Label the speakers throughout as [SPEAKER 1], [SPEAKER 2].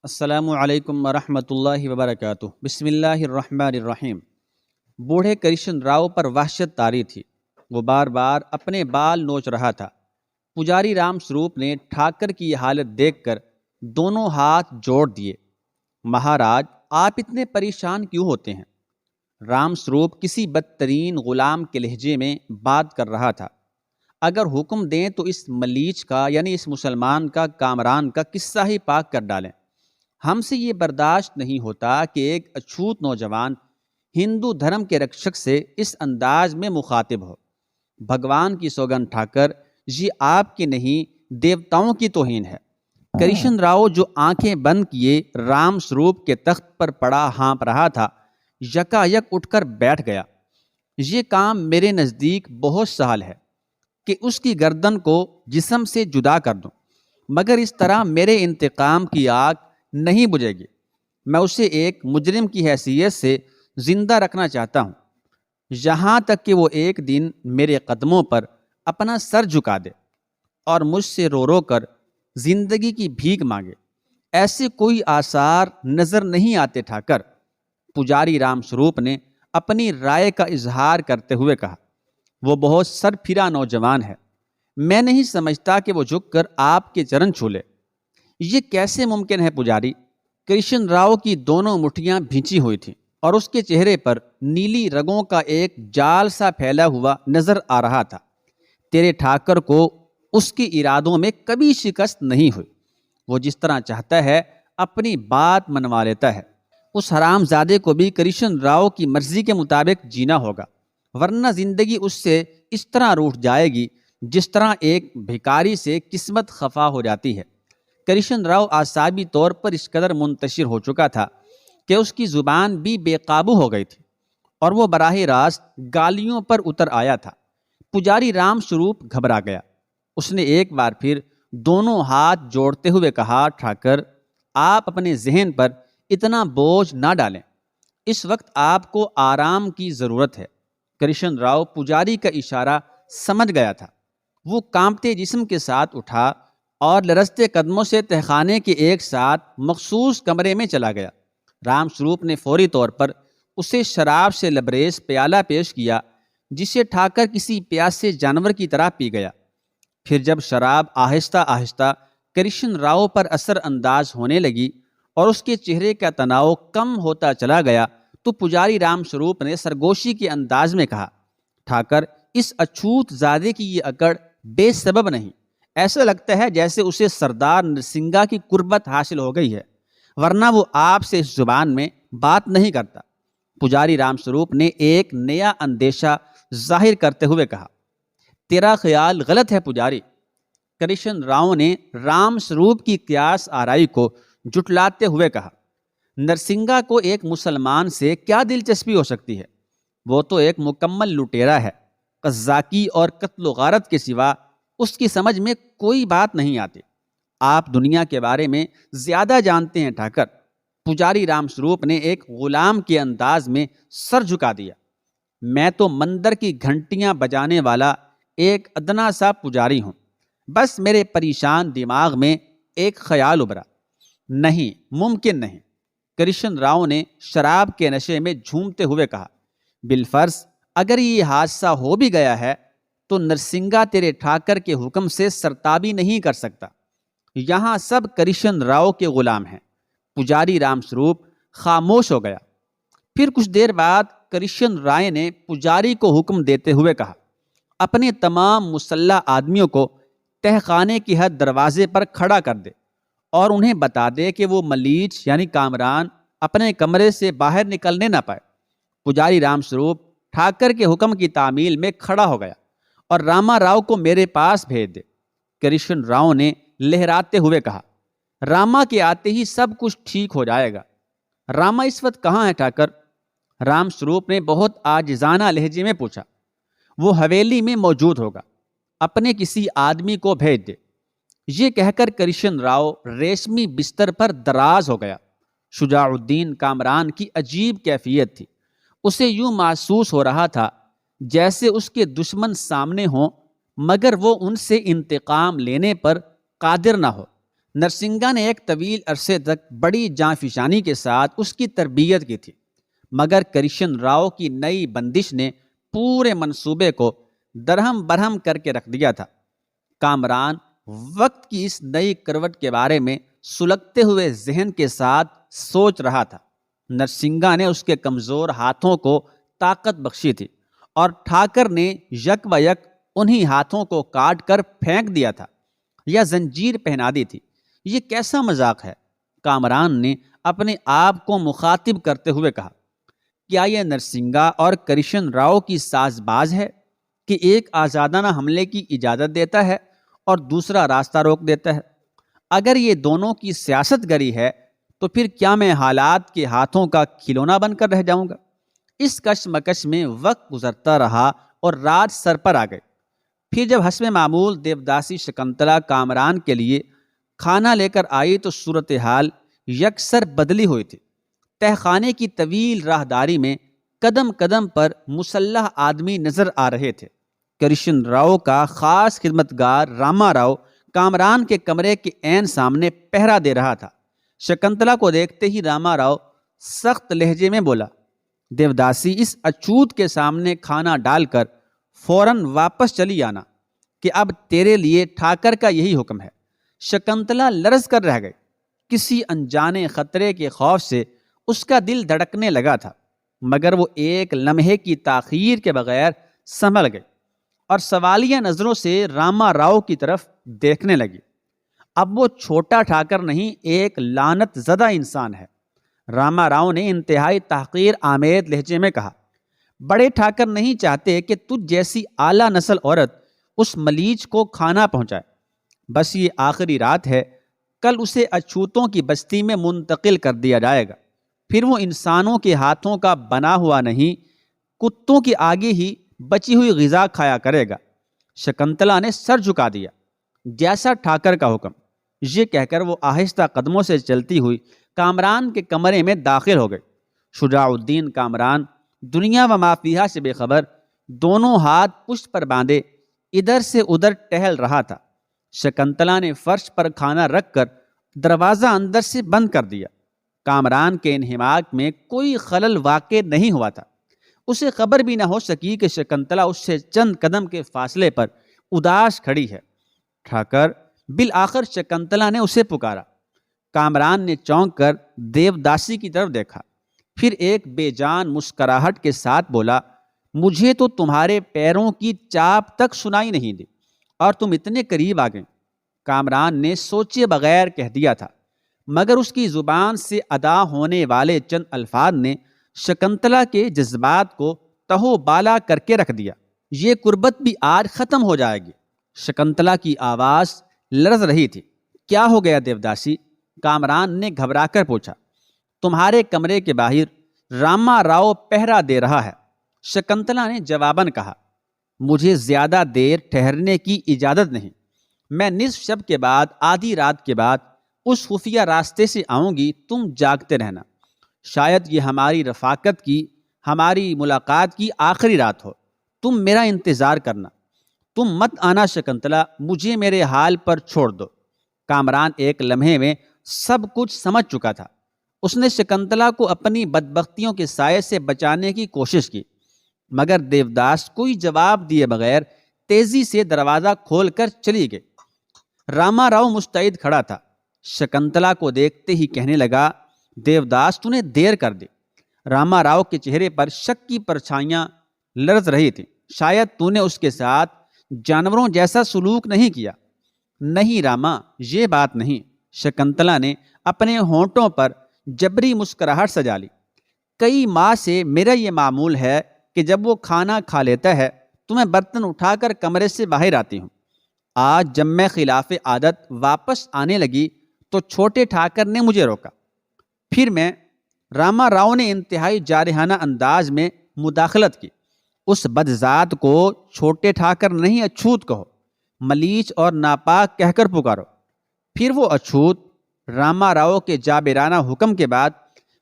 [SPEAKER 1] السلام علیکم ورحمۃ اللہ وبرکاتہ۔ بسم اللہ الرحمن الرحیم۔ بوڑھے کرشن راؤ پر وحشت طاری تھی۔ وہ بار بار اپنے بال نوچ رہا تھا۔ پجاری رام سروپ نے ٹھاکر کی یہ حالت دیکھ کر دونوں ہاتھ جوڑ دیے۔ مہاراج، آپ اتنے پریشان کیوں ہوتے ہیں؟ رام سروپ کسی بدترین غلام کے لہجے میں بات کر رہا تھا۔ اگر حکم دیں تو اس ملیچ کا یعنی اس مسلمان کا کامران کا قصہ ہی پاک کر ڈالیں۔ ہم سے یہ برداشت نہیں ہوتا کہ ایک اچھوت نوجوان ہندو دھرم کے رکشک سے اس انداز میں مخاطب ہو۔ بھگوان کی سوگن ٹھاکر، یہ آپ کی نہیں دیوتاؤں کی توہین ہے۔ کرشن راؤ جو آنکھیں بند کیے رام سروپ کے تخت پر پڑا ہانپ رہا تھا، یکا یک اٹھ کر بیٹھ گیا۔ یہ کام میرے نزدیک بہت سہل ہے کہ اس کی گردن کو جسم سے جدا کر دوں، مگر اس طرح میرے انتقام کی آگ نہیں بجھے گی۔ میں اسے ایک مجرم کی حیثیت سے زندہ رکھنا چاہتا ہوں، یہاں تک کہ وہ ایک دن میرے قدموں پر اپنا سر جھکا دے اور مجھ سے رو رو کر زندگی کی بھیک مانگے۔ ایسے کوئی آثار نظر نہیں آتے ٹھاکر۔ پجاری رام سروپ نے اپنی رائے کا اظہار کرتے ہوئے کہا۔ وہ بہت سر پھرا نوجوان ہے۔ میں نہیں سمجھتا کہ وہ جھک کر آپ کے چرن چھو لے۔ یہ کیسے ممکن ہے پجاری؟ کرشن راؤ کی دونوں مٹھیاں بھینچی ہوئی تھیں اور اس کے چہرے پر نیلی رگوں کا ایک جال سا پھیلا ہوا نظر آ رہا تھا۔ تیرے ٹھاکر کو اس کے ارادوں میں کبھی شکست نہیں ہوئی۔ وہ جس طرح چاہتا ہے اپنی بات منوا لیتا ہے۔ اس حرام زادے کو بھی کرشن راؤ کی مرضی کے مطابق جینا ہوگا، ورنہ زندگی اس سے اس طرح روٹھ جائے گی جس طرح ایک بھکاری سے قسمت خفا ہو جاتی ہے۔ کرشن راؤ اعصابی طور پر اس قدر منتشر ہو چکا تھا کہ اس کی زبان بھی بے قابو ہو گئی تھی اور وہ براہ راست گالیوں پر اتر آیا تھا۔ پجاری رام سروپ گھبرا گیا۔ اس نے ایک بار پھر دونوں ہاتھ جوڑتے ہوئے کہا، ٹھاکر، آپ اپنے ذہن پر اتنا بوجھ نہ ڈالیں۔ اس وقت آپ کو آرام کی ضرورت ہے۔ کرشن راؤ پجاری کا اشارہ سمجھ گیا تھا۔ وہ کانپتے جسم کے ساتھ اٹھا اور لرزتے قدموں سے تہخانے کے ایک ساتھ مخصوص کمرے میں چلا گیا۔ رام سروپ نے فوری طور پر اسے شراب سے لبریز پیالہ پیش کیا، جسے ٹھاکر کسی پیاسے جانور کی طرح پی گیا۔ پھر جب شراب آہستہ آہستہ کرشن راؤ پر اثر انداز ہونے لگی اور اس کے چہرے کا تناؤ کم ہوتا چلا گیا تو پجاری رام سروپ نے سرگوشی کے انداز میں کہا، ٹھاکر، اس اچھوت زادے کی یہ اکڑ بے سبب نہیں۔ ایسا لگتا ہے جیسے اسے سردار نرسنگا کی قربت حاصل ہو گئی ہے، ورنہ وہ آپ سے اس زبان میں بات نہیں کرتا۔ پجاری رام سروپ نے ایک نیا اندیشہ ظاہر کرتے ہوئے کہا، تیرا خیال غلط ہے پجاری۔ کرشن راؤ نے رام سروپ کی قیاس آرائی کو جھٹلاتے ہوئے کہا، نرسنگا کو ایک مسلمان سے کیا دلچسپی ہو سکتی ہے؟ وہ تو ایک مکمل لٹیرا ہے۔ قزاقی اور قتل و غارت کے سوا اس کی سمجھ میں کوئی بات نہیں آتی۔ آپ دنیا کے بارے میں زیادہ جانتے ہیں ٹھاکر۔ پجاری رام سروپ نے ایک غلام کے انداز میں سر جھکا دیا۔ میں تو مندر کی گھنٹیاں بجانے والا ایک ادنا سا پجاری ہوں۔ بس میرے پریشان دماغ میں ایک خیال ابھرا۔ نہیں، ممکن نہیں۔ کرشن راؤ نے شراب کے نشے میں جھومتے ہوئے کہا، بالفرض اگر یہ حادثہ ہو بھی گیا ہے تو نرسنگا تیرے ٹھاکر کے حکم سے سرتابی نہیں کر سکتا۔ یہاں سب کرشن راؤ کے غلام ہیں۔ پجاری رام سروپ خاموش ہو گیا۔ پھر کچھ دیر بعد کرشن رائے نے پجاری کو حکم دیتے ہوئے کہا، اپنے تمام مسلح آدمیوں کو تہخانے کی حد دروازے پر کھڑا کر دے اور انہیں بتا دے کہ وہ ملیچ یعنی کامران اپنے کمرے سے باہر نکلنے نہ پائے۔ پجاری رام سروپ ٹھاکر کے حکم کی تعمیل میں کھڑا ہو گیا اور راما راؤ کو میرے پاس بھیج دے۔ کرشن راؤ نے لہراتے ہوئے کہا، راما کے آتے ہی سب کچھ ٹھیک ہو جائے گا۔ راما اس وقت کہاں ہے ٹھاکر؟ رام سروپ نے بہت عاجزانہ لہجے میں پوچھا۔ وہ حویلی میں موجود ہوگا، اپنے کسی آدمی کو بھیج دے۔ یہ کہہ کر کرشن راؤ ریشمی بستر پر دراز ہو گیا۔ شجاع الدین کامران کی عجیب کیفیت تھی۔ اسے یوں محسوس ہو رہا تھا جیسے اس کے دشمن سامنے ہوں مگر وہ ان سے انتقام لینے پر قادر نہ ہو۔ نرسنگا نے ایک طویل عرصے تک بڑی جاں فشانی کے ساتھ اس کی تربیت کی تھی، مگر کرشن راؤ کی نئی بندش نے پورے منصوبے کو درہم برہم کر کے رکھ دیا تھا۔ کامران وقت کی اس نئی کروٹ کے بارے میں سلگتے ہوئے ذہن کے ساتھ سوچ رہا تھا۔ نرسنگا نے اس کے کمزور ہاتھوں کو طاقت بخشی تھی اور ٹھاکر نے یک و یک انہی ہاتھوں کو کاٹ کر پھینک دیا تھا یا زنجیر پہنا دی تھی۔ یہ کیسا مذاق ہے؟ کامران نے اپنے آپ کو مخاطب کرتے ہوئے کہا۔ کیا یہ نرسنگا اور کرشن راؤ کی ساز باز ہے کہ ایک آزادانہ حملے کی اجازت دیتا ہے اور دوسرا راستہ روک دیتا ہے؟ اگر یہ دونوں کی سیاست گری ہے تو پھر کیا میں حالات کے ہاتھوں کا کھلونا بن کر رہ جاؤں گا؟ اس کشمکش میں وقت گزرتا رہا اور رات سر پر آ گئے۔ پھر جب حسب معمول دیوداسی شکنتلا کامران کے لیے کھانا لے کر آئی تو صورتحال یکسر بدلی ہوئی تھی۔ تہ خانے کی طویل راہداری میں قدم قدم پر مسلح آدمی نظر آ رہے تھے۔ کرشن راؤ کا خاص خدمتگار راما راؤ کامران کے کمرے کے عین سامنے پہرا دے رہا تھا۔ شکنتلا کو دیکھتے ہی راما راؤ سخت لہجے میں بولا، دیوداسی اس اچھوت کے سامنے کھانا ڈال کر فوراً واپس چلی آنا کہ اب تیرے لیے ٹھاکر کا یہی حکم ہے۔ شکنتلا لرز کر رہ گئی۔ کسی انجانے خطرے کے خوف سے اس کا دل دھڑکنے لگا تھا، مگر وہ ایک لمحے کی تاخیر کے بغیر سنبھل گئی اور سوالیہ نظروں سے راما راؤ کی طرف دیکھنے لگی۔ اب وہ چھوٹا ٹھاکر نہیں، ایک لعنت زدہ انسان ہے۔ راما راؤ نے انتہائی تحقیر آمیز لہجے میں کہا، بڑے ٹھاکر نہیں چاہتے کہ تجھ جیسی اعلیٰ نسل عورت اس ملیچ کو کھانا پہنچائے۔ بس یہ آخری رات ہے، کل اسے اچھوتوں کی بستی میں منتقل کر دیا جائے گا، پھر وہ انسانوں کے ہاتھوں کا بنا ہوا نہیں، کتوں کے آگے ہی بچی ہوئی غذا کھایا کرے گا۔ شکنتلا نے سر جھکا دیا، جیسا ٹھاکر کا حکم۔ یہ کہہ کر وہ آہستہ قدموں سے چلتی ہوئی کامران کے کمرے میں داخل ہو گئی۔ شجاع الدین کامران دنیا و ما فیہا سے بے خبر دونوں ہاتھ پشت پر باندھے ادھر سے ادھر ٹہل رہا تھا۔ شکنتلا نے فرش پر کھانا رکھ کر دروازہ اندر سے بند کر دیا۔ کامران کے انہماک میں کوئی خلل واقع نہیں ہوا تھا۔ اسے خبر بھی نہ ہو سکی کہ شکنتلا اس سے چند قدم کے فاصلے پر اداس کھڑی ہے۔ ٹھاکر، بالآخر شکنتلا نے اسے پکارا۔ کامران نے چونک کر دیوداسی کی طرف دیکھا، پھر ایک بے جان مسکراہٹ کے ساتھ بولا، مجھے تو تمہارے پیروں کی چاپ تک سنائی نہیں دی اور تم اتنے قریب آ گئے۔ کامران نے سوچے بغیر کہہ دیا تھا، مگر اس کی زبان سے ادا ہونے والے چند الفاظ نے شکنتلا کے جذبات کو تہو بالا کر کے رکھ دیا۔ یہ قربت بھی آج ختم ہو جائے گی۔ شکنتلا کی آواز لرز رہی تھی۔ کیا ہو گیا دیوداسی؟ کامران نے گھبرا کر پوچھا۔ تمہارے کمرے کے باہر راما راؤ پہرا دے رہا ہے، شکنتلا نے جواباً کہا۔ مجھے زیادہ دیر ٹھہرنے کی اجازت نہیں۔ میں نصف شب کے بعد، آدھی رات کے بعد اس خفیہ راستے سے آؤں گی، تم جاگتے رہنا۔ شاید یہ ہماری رفاقت کی، ہماری ملاقات کی آخری رات ہو۔ تم میرا انتظار کرنا، تم مت آنا شکنتلا، مجھے میرے حال پر چھوڑ دو۔ کامران ایک لمحے میں سب کچھ سمجھ چکا تھا۔ اس نے شکنتلا کو اپنی بدبختیوں کے سائے سے بچانے کی کوشش کی، مگر دیوداس کوئی جواب دیے بغیر تیزی سے دروازہ کھول کر چلی گئی۔ راما راؤ مستعد کھڑا تھا۔ شکنتلا کو دیکھتے ہی کہنے لگا، دیوداس تو نے دیر کر دی۔ راما راؤ کے چہرے پر شک کی پرچھائیاں لرز رہی تھیں۔ شاید تو نے اس کے ساتھ جانوروں جیسا سلوک نہیں کیا۔ نہیں راما، یہ بات نہیں۔ شکنتلا نے اپنے ہونٹوں پر جبری مسکراہٹ سجا لی۔ کئی ماہ سے میرا یہ معمول ہے کہ جب وہ کھانا کھا لیتا ہے تو میں برتن اٹھا کر کمرے سے باہر آتی ہوں۔ آج جب میں خلاف عادت واپس آنے لگی تو چھوٹے ٹھاکر نے مجھے روکا۔ پھر میں، راما راؤ نے انتہائی جارحانہ انداز میں مداخلت کی، اس بدذات کو چھوٹے ٹھاکر نہیں اچھوت کہو، ملیچ اور ناپاک کہہ کر پکارو۔ پھر وہ اچھوت۔ راما راؤ کے جابرانہ حکم کے بعد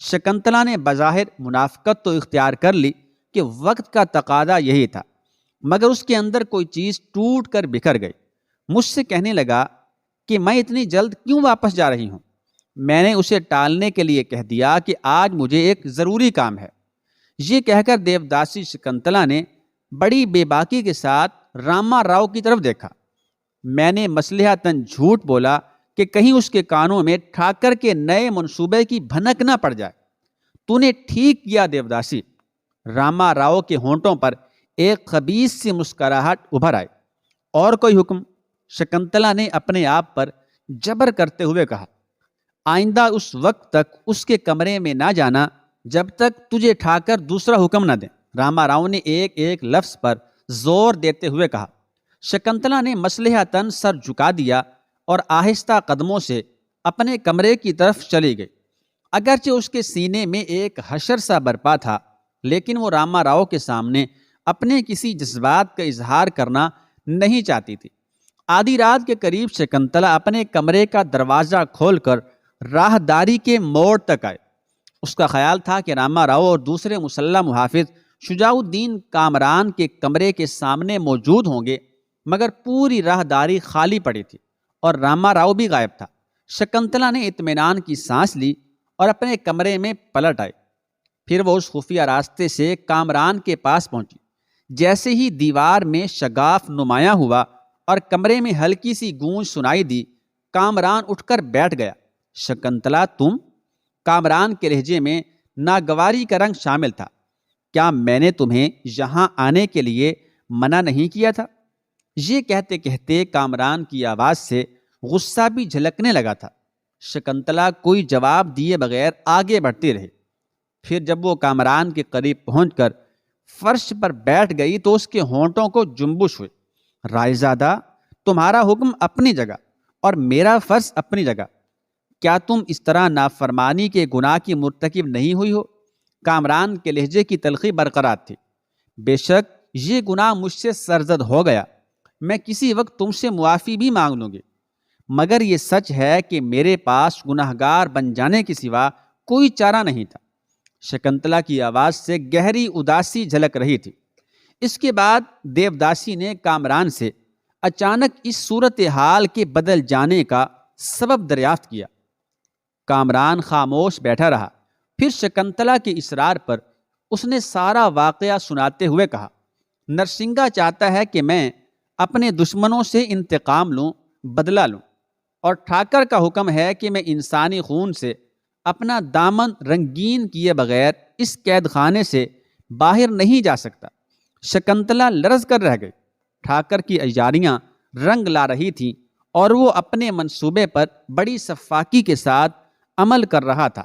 [SPEAKER 1] شکنتلا نے بظاہر منافقت تو اختیار کر لی کہ وقت کا تقاضا یہی تھا، مگر اس کے اندر کوئی چیز ٹوٹ کر بکھر گئی۔ مجھ سے کہنے لگا، کہ میں اتنی جلد کیوں واپس جا رہی ہوں۔ میں نے اسے ٹالنے کے لیے کہہ دیا کہ آج مجھے ایک ضروری کام ہے۔ یہ کہہ کر دیوداسی شکنتلا نے بڑی بے باکی کے ساتھ راما راؤ کی طرف دیکھا۔ میں نے مصلحتاً جھوٹ بولا کہ کہیں اس کے کانوں میں ٹھاکر کے نئے منصوبے کی بھنک نہ پڑ جائے۔ تو نے ٹھیک کیا دیوداسی۔ راما راؤ کے ہونٹوں پر ایک خبیث سی مسکراہٹ ابھر آئی۔ اور کوئی حکم؟ شکنتلا نے اپنے آپ پر جبر کرتے ہوئے کہا۔ آئندہ اس وقت تک اس کے کمرے میں نہ جانا جب تک تجھے ٹھاکر دوسرا حکم نہ دیں۔ راما راؤ نے ایک ایک لفظ پر زور دیتے ہوئے کہا۔ شکنتلا نے مصلحتاً سر جھکا دیا اور آہستہ قدموں سے اپنے کمرے کی طرف چلی گئی۔ اگرچہ اس کے سینے میں ایک حشر سا برپا تھا، لیکن وہ راما راؤ کے سامنے اپنے کسی جذبات کا اظہار کرنا نہیں چاہتی تھی۔ آدھی رات کے قریب شکنتلا اپنے کمرے کا دروازہ کھول کر راہداری کے موڑ تک آئے۔ اس کا خیال تھا کہ راما راؤ اور دوسرے مسلح محافظ شجاع الدین کامران کے کمرے کے سامنے موجود ہوں گے، مگر پوری راہداری خالی پڑی تھی اور راما راؤ بھی غائب تھا۔ شکنتلا نے اطمینان کی سانس لی اور اپنے کمرے میں پلٹ آئی۔ پھر وہ اس خفیہ راستے سے کامران کے پاس پہنچی۔ جیسے ہی دیوار میں شگاف نمایاں ہوا اور کمرے میں ہلکی سی گونج سنائی دی، کامران اٹھ کر بیٹھ گیا۔ شکنتلا تم؟ کامران کے لہجے میں ناگواری کا رنگ شامل تھا۔ کیا میں نے تمہیں یہاں آنے کے لیے منع نہیں کیا تھا؟ یہ کہتے کہتے کامران کی آواز سے غصہ بھی جھلکنے لگا تھا۔ شکنتلا کوئی جواب دیے بغیر آگے بڑھتی رہی۔ پھر جب وہ کامران کے قریب پہنچ کر فرش پر بیٹھ گئی تو اس کے ہونٹوں کو جنبش ہوئی۔ رائے زادہ، تمہارا حکم اپنی جگہ اور میرا فرض اپنی جگہ۔ کیا تم اس طرح نافرمانی کے گناہ کی مرتکب نہیں ہوئی ہو؟ کامران کے لہجے کی تلخی برقرار تھی۔ بے شک یہ گناہ مجھ سے سرزد ہو گیا، میں کسی وقت تم سے معافی بھی مانگ لوں گی، مگر یہ سچ ہے کہ میرے پاس گناہگار بن جانے کے سوا کوئی چارہ نہیں تھا۔ شکنتلا کی آواز سے گہری اداسی جھلک رہی تھی۔ اس کے بعد دیوداسی نے کامران سے اچانک اس صورتحال کے بدل جانے کا سبب دریافت کیا۔ کامران خاموش بیٹھا رہا۔ پھر شکنتلا کے اصرار پر اس نے سارا واقعہ سناتے ہوئے کہا، نرسنگا چاہتا ہے کہ میں اپنے دشمنوں سے انتقام لوں، بدلہ لوں، اور ٹھاکر کا حکم ہے کہ میں انسانی خون سے اپنا دامن رنگین کیے بغیر اس قید خانے سے باہر نہیں جا سکتا۔ شکنتلا لرز کر رہ گئی۔ ٹھاکر کی عیاریاں رنگ لا رہی تھیں اور وہ اپنے منصوبے پر بڑی سفاکی کے ساتھ عمل کر رہا تھا۔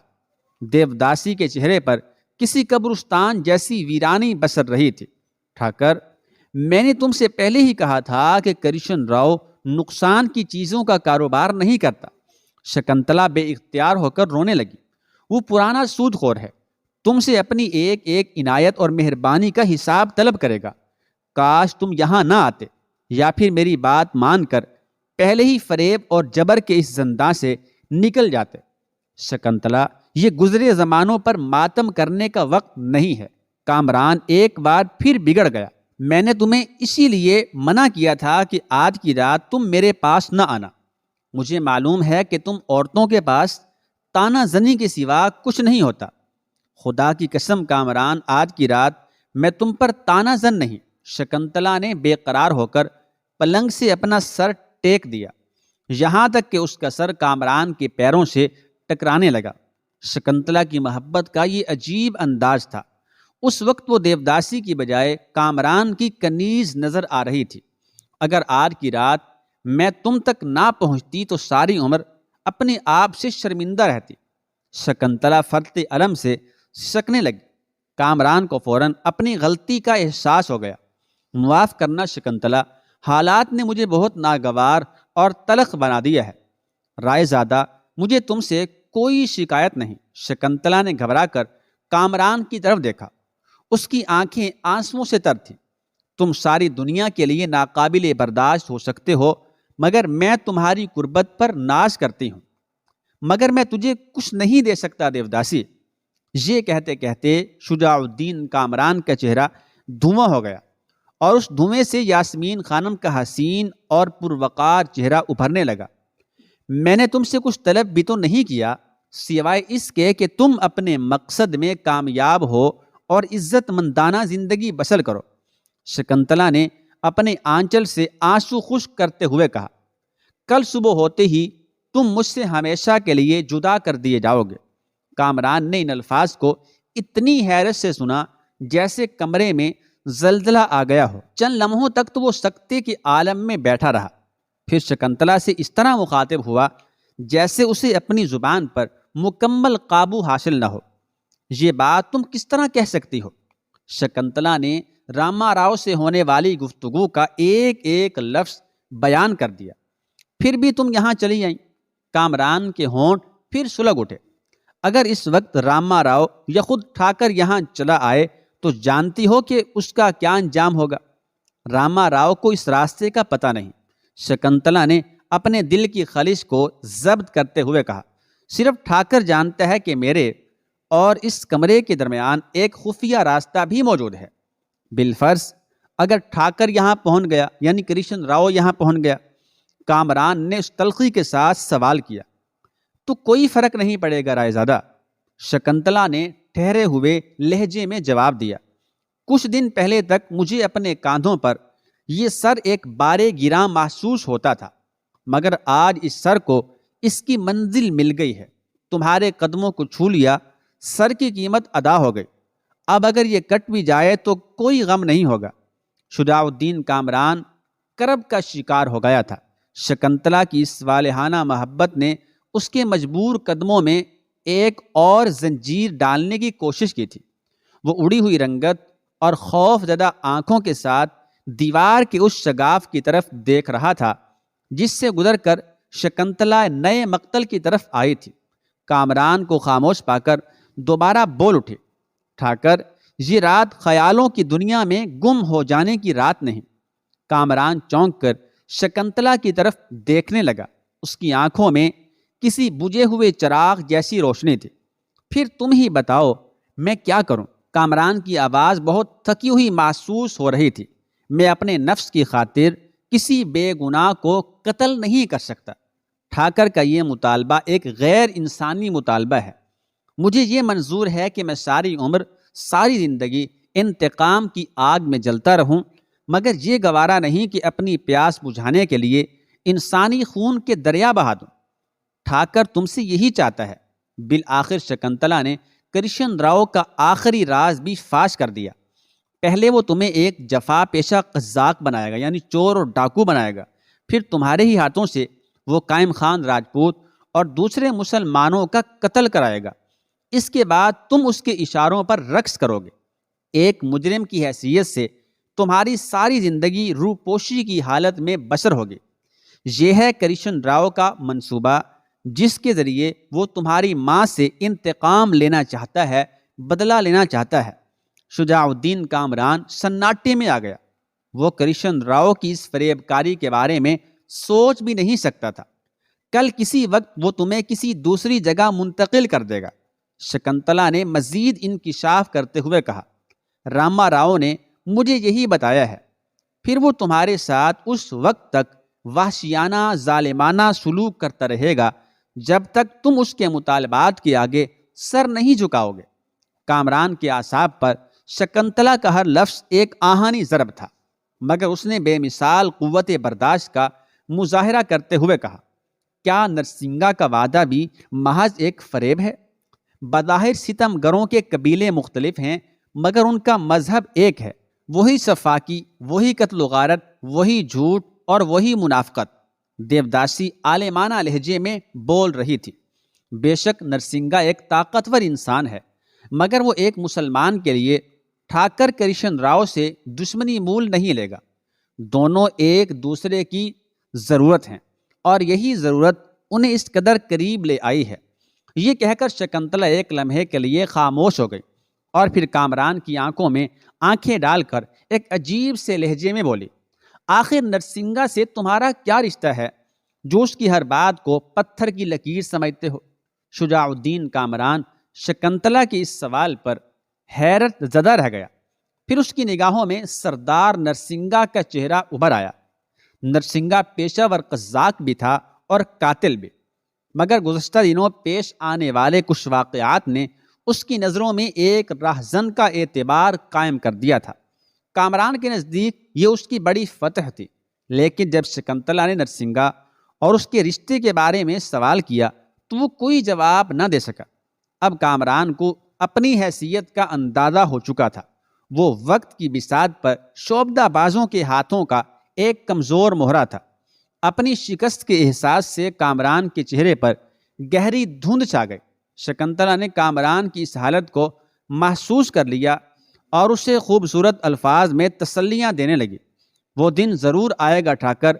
[SPEAKER 1] دیوداسی کے چہرے پر کسی قبرستان جیسی ویرانی بسر رہی تھی۔ ٹھاکر، میں نے تم سے پہلے ہی کہا تھا کہ کرشن راؤ نقصان کی چیزوں کا کاروبار نہیں کرتا۔ شکنتلا بے اختیار ہو کر رونے لگی۔ وہ پرانا سود خور ہے، تم سے اپنی ایک ایک عنایت اور مہربانی کا حساب طلب کرے گا۔ کاش تم یہاں نہ آتے، یا پھر میری بات مان کر پہلے ہی فریب اور جبر کے اس زنداں سے نکل جاتے۔ شکنتلا، یہ گزرے زمانوں پر ماتم کرنے کا وقت نہیں ہے۔ کامران ایک بار پھر بگڑ گیا۔ میں نے تمہیں اسی لیے منع کیا تھا کہ آج کی رات تم میرے پاس نہ آنا۔ مجھے معلوم ہے کہ تم عورتوں کے پاس تانا زنی کے سوا کچھ نہیں ہوتا۔ خدا کی قسم کامران، آج کی رات میں تم پر تانا زن نہیں۔ شکنتلا نے بے قرار ہو کر پلنگ سے اپنا سر ٹیک دیا، یہاں تک کہ اس کا سر کامران کے پیروں سے ٹکرانے لگا۔ شکنتلا کی محبت کا یہ عجیب انداز تھا۔ اس وقت وہ دیوداسی کی بجائے کامران کی کنیز نظر آ رہی تھی۔ اگر آج کی رات میں تم تک نہ پہنچتی تو ساری عمر اپنے آپ سے شرمندہ رہتی۔ شکنتلا فرط علم سے سکنے لگی۔ کامران کو فوراً اپنی غلطی کا احساس ہو گیا۔ معاف کرنا شکنتلا، حالات نے مجھے بہت ناگوار اور تلخ بنا دیا ہے۔ رائے زادہ، مجھے تم سے کوئی شکایت نہیں۔ شکنتلا نے گھبرا کر کامران کی طرف دیکھا۔ اس کی آنکھیں آنسوؤں سے تر تھیں۔ تم ساری دنیا کے لیے ناقابل برداشت ہو سکتے ہو، مگر میں تمہاری قربت پر ناز کرتی ہوں۔ مگر میں تجھے کچھ نہیں دے سکتا دیوداسی۔ یہ کہتے کہتے شجاع الدین کامران کا چہرہ دھواں ہو گیا اور اس دھویں سے یاسمین خانم کا حسین اور پروقار چہرہ ابھرنے لگا۔ میں نے تم سے کچھ طلب بھی تو نہیں کیا سوائے اس کے کہ تم اپنے مقصد میں کامیاب ہو اور عزت مندانہ زندگی بسر کرو۔ شکنتلا نے اپنے آنچل سے آنسو خشک کرتے ہوئے کہا، کل صبح ہوتے ہی تم مجھ سے ہمیشہ کے لیے جدا کر دیے جاؤ گے۔ کامران نے ان الفاظ کو اتنی حیرت سے سنا جیسے کمرے میں زلزلہ آ گیا ہو۔ چند لمحوں تک تو وہ سکتے کے عالم میں بیٹھا رہا، پھر شکنتلا سے اس طرح مخاطب ہوا جیسے اسے اپنی زبان پر مکمل قابو حاصل نہ ہو۔ یہ بات تم کس طرح کہہ سکتی ہو؟ شکنتلا نے راما راؤ سے ہونے والی گفتگو کا ایک ایک لفظ بیان کر دیا۔ پھر بھی تم یہاں چلی آئیں۔ کامران کے ہونٹ پھر سلگ اٹھے۔ اگر اس وقت راما راؤ یا خود ٹھاکر یہاں چلا آئے تو جانتی ہو کہ اس کا کیا انجام ہوگا۔ راما راؤ کو اس راستے کا پتہ نہیں۔ شکنتلا نے اپنے دل کی خلش کو ضبط کرتے ہوئے کہا، صرف ٹھاکر جانتا ہے کہ میرے اور اس کمرے کے درمیان ایک خفیہ راستہ بھی موجود ہے۔ بالفرض اگر ٹھاکر یہاں پہنچ گیا، یعنی کرشن راؤ یہاں پہنچ گیا۔ کامران نے اس تلخی کے ساتھ سوال کیا، تو کوئی فرق نہیں پڑے گا رائے زادہ؟ شکنتلا نے ٹھہرے ہوئے لہجے میں جواب دیا، کچھ دن پہلے تک مجھے اپنے کاندھوں پر یہ سر ایک بارے گراں محسوس ہوتا تھا، مگر آج اس سر کو اس کی منزل مل گئی ہے۔ تمہارے قدموں کو چھو لیا، سر کی قیمت ادا ہو گئی۔ اب اگر یہ کٹ بھی جائے تو کوئی غم نہیں ہوگا۔ شجاع الدین کامران کرب کا شکار ہو گیا تھا۔ شکنتلا کی اس والہانہ محبت نے اس کے مجبور قدموں میں ایک اور زنجیر ڈالنے کی کوشش کی تھی۔ وہ اڑی ہوئی رنگت اور خوف زدہ آنکھوں کے ساتھ دیوار کے اس شگاف کی طرف دیکھ رہا تھا جس سے گزر کر شکنتلا نئے مقتل کی طرف آئی تھی۔ کامران کو خاموش پا کر دوبارہ بول اٹھے، ٹھاکر، یہ رات خیالوں کی دنیا میں گم ہو جانے کی رات نہیں۔ کامران چونک کر شکنتلا کی طرف دیکھنے لگا۔ اس کی آنکھوں میں کسی بجھے ہوئے چراغ جیسی روشنی تھی۔ پھر تم ہی بتاؤ میں کیا کروں؟ کامران کی آواز بہت تھکی ہوئی محسوس ہو رہی تھی۔ میں اپنے نفس کی خاطر کسی بے گناہ کو قتل نہیں کر سکتا۔ ٹھاکر کا یہ مطالبہ ایک غیر انسانی مطالبہ ہے۔ مجھے یہ منظور ہے کہ میں ساری عمر، ساری زندگی انتقام کی آگ میں جلتا رہوں، مگر یہ گوارا نہیں کہ اپنی پیاس بجھانے کے لیے انسانی خون کے دریا بہا دوں۔ ٹھاکر تم سے یہی چاہتا ہے۔ بالآخر شکنتلا نے کرشن راؤ کا آخری راز بھی فاش کر دیا۔ پہلے وہ تمہیں ایک جفا پیشہ قزاق بنائے گا، یعنی چور اور ڈاکو بنائے گا۔ پھر تمہارے ہی ہاتھوں سے وہ قائم خان راجپوت اور دوسرے مسلمانوں کا قتل کرائے گا۔ اس کے بعد تم اس کے اشاروں پر رقص کرو گے۔ ایک مجرم کی حیثیت سے تمہاری ساری زندگی روپوشی کی حالت میں بسر ہوگی۔ یہ ہے کرشن راؤ کا منصوبہ، جس کے ذریعے وہ تمہاری ماں سے انتقام لینا چاہتا ہے، بدلہ لینا چاہتا ہے۔ شجاع الدین کامران سناٹے میں آ گیا۔ وہ کرشن راؤ کی اس فریب کاری کے بارے میں سوچ بھی نہیں سکتا تھا۔ کل کسی وقت وہ تمہیں کسی دوسری جگہ منتقل کر دے گا۔ شکنتلا نے مزید انکشاف کرتے ہوئے کہا، راما راؤ نے مجھے یہی بتایا ہے۔ پھر وہ تمہارے ساتھ اس وقت تک وحشیانہ ظالمانہ سلوک کرتا رہے گا جب تک تم اس کے مطالبات کے آگے سر نہیں جھکاؤ گے۔ کامران کے اعصاب پر شکنتلا کا ہر لفظ ایک آہانی ضرب تھا، مگر اس نے بے مثال قوت برداشت کا مظاہرہ کرتے ہوئے کہا، کیا نرسنگا کا وعدہ بھی محض ایک فریب ہے؟ بظاہر ستم گروں کے قبیلے مختلف ہیں، مگر ان کا مذہب ایک ہے، وہی صفاکی، وہی قتل و غارت، وہی جھوٹ اور وہی منافقت۔ دیوداسی عالمانہ لہجے میں بول رہی تھی، بے شک نرسنگا ایک طاقتور انسان ہے، مگر وہ ایک مسلمان کے لیے ٹھاکر کرشن راؤ سے دشمنی مول نہیں لے گا۔ دونوں ایک دوسرے کی ضرورت ہیں، اور یہی ضرورت انہیں اس قدر قریب لے آئی ہے۔ یہ کہہ کر شکنتلا ایک لمحے کے لیے خاموش ہو گئی، اور پھر کامران کی آنکھوں میں آنکھیں ڈال کر ایک عجیب سے لہجے میں بولی، آخر نرسنگا سے تمہارا کیا رشتہ ہے جو اس کی ہر بات کو پتھر کی لکیر سمجھتے ہو؟ شجاع الدین کامران شکنتلا کے اس سوال پر حیرت زدہ رہ گیا۔ پھر اس کی نگاہوں میں سردار نرسنگا کا چہرہ ابھر آیا۔ نرسنگا پیشہ ور قزاق بھی تھا اور قاتل بھی۔ مگر گزشتہ دنوں پیش آنے والے کچھ واقعات نے اس کی نظروں میں ایک راہزن کا اعتبار قائم کر دیا تھا۔ کامران کے نزدیک یہ اس کی بڑی فتح تھی، لیکن جب شکنتلا نے نرسنگا اور اس کے رشتے کے بارے میں سوال کیا تو وہ کوئی جواب نہ دے سکا۔ اب کامران کو اپنی حیثیت کا اندازہ ہو چکا تھا۔ وہ وقت کی بساط پر شعبدہ بازوں کے ہاتھوں کا ایک کمزور مہرہ تھا۔ اپنی شکست کے احساس سے کامران کے چہرے پر گہری دھند چھا گئی۔ شکنتلا نے کامران کی اس حالت کو محسوس کر لیا اور اسے خوبصورت الفاظ میں تسلیاں دینے لگی۔ وہ دن ضرور آئے گا ٹھاکر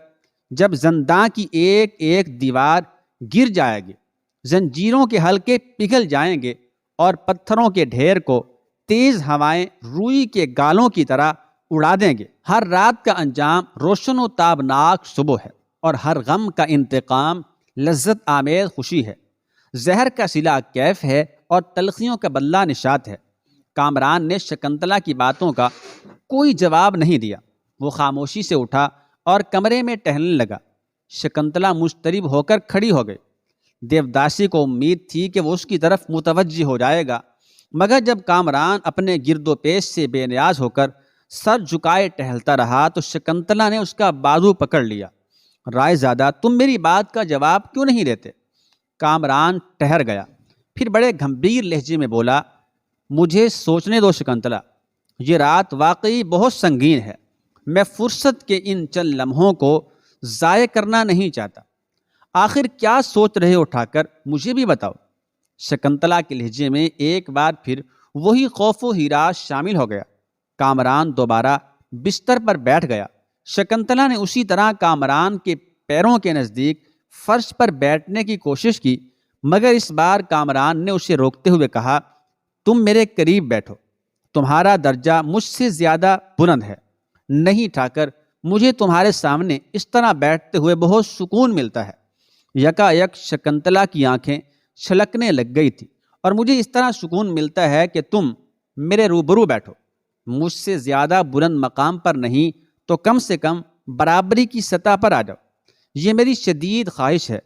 [SPEAKER 1] جب زنداں کی ایک ایک دیوار گر جائے گی، زنجیروں کے حلقے پگھل جائیں گے اور پتھروں کے ڈھیر کو تیز ہوائیں روئی کے گالوں کی طرح اڑا دیں گے۔ ہر رات کا انجام روشن و تابناک صبح ہے اور ہر غم کا انتقام لذت آمیز خوشی ہے۔ زہر کا صلہ کیف ہے اور تلخیوں کا بدلہ نشاط ہے۔ کامران نے شکنتلا کی باتوں کا کوئی جواب نہیں دیا۔ وہ خاموشی سے اٹھا اور کمرے میں ٹہلنے لگا۔ شکنتلا مضطرب ہو کر کھڑی ہو گئی۔ دیوداسی کو امید تھی کہ وہ اس کی طرف متوجہ ہو جائے گا، مگر جب کامران اپنے گرد و پیش سے بے نیاز ہو کر سر جھکائے ٹہلتا رہا تو شکنتلا نے اس کا بازو پکڑ لیا۔ رائے زادہ، تم میری بات کا جواب کیوں نہیں دیتے؟ کامران ٹھہر گیا، پھر بڑے گھمبیر لہجے میں بولا، مجھے سوچنے دو شکنتلا، یہ رات واقعی بہت سنگین ہے۔ میں فرصت کے ان چند لمحوں کو ضائع کرنا نہیں چاہتا۔ آخر کیا سوچ رہے ہو ٹھاکر، مجھے بھی بتاؤ۔ شکنتلا کے لہجے میں ایک بار پھر وہی خوف و ہراس شامل ہو گیا۔ کامران دوبارہ بستر پر بیٹھ گیا۔ شکنتلا نے اسی طرح کامران کے پیروں کے نزدیک فرش پر بیٹھنے کی کوشش کی، مگر اس بار کامران نے اسے روکتے ہوئے کہا، تم میرے قریب بیٹھو، تمہارا درجہ مجھ سے زیادہ بلند ہے۔ نہیں ٹھاکر، مجھے تمہارے سامنے اس طرح بیٹھتے ہوئے بہت سکون ملتا ہے۔ یکا یک شکنتلا کی آنکھیں چھلکنے لگ گئی تھی۔ اور مجھے اس طرح سکون ملتا ہے کہ تم میرے روبرو بیٹھو، مجھ سے زیادہ بلند مقام پر نہیں تو کم سے کم برابری کی سطح پر آ جاؤ، یہ میری شدید خواہش ہے۔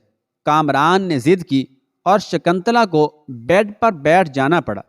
[SPEAKER 1] کامران نے ضد کی اور شکنتلا کو بیڈ پر بیٹھ جانا پڑا۔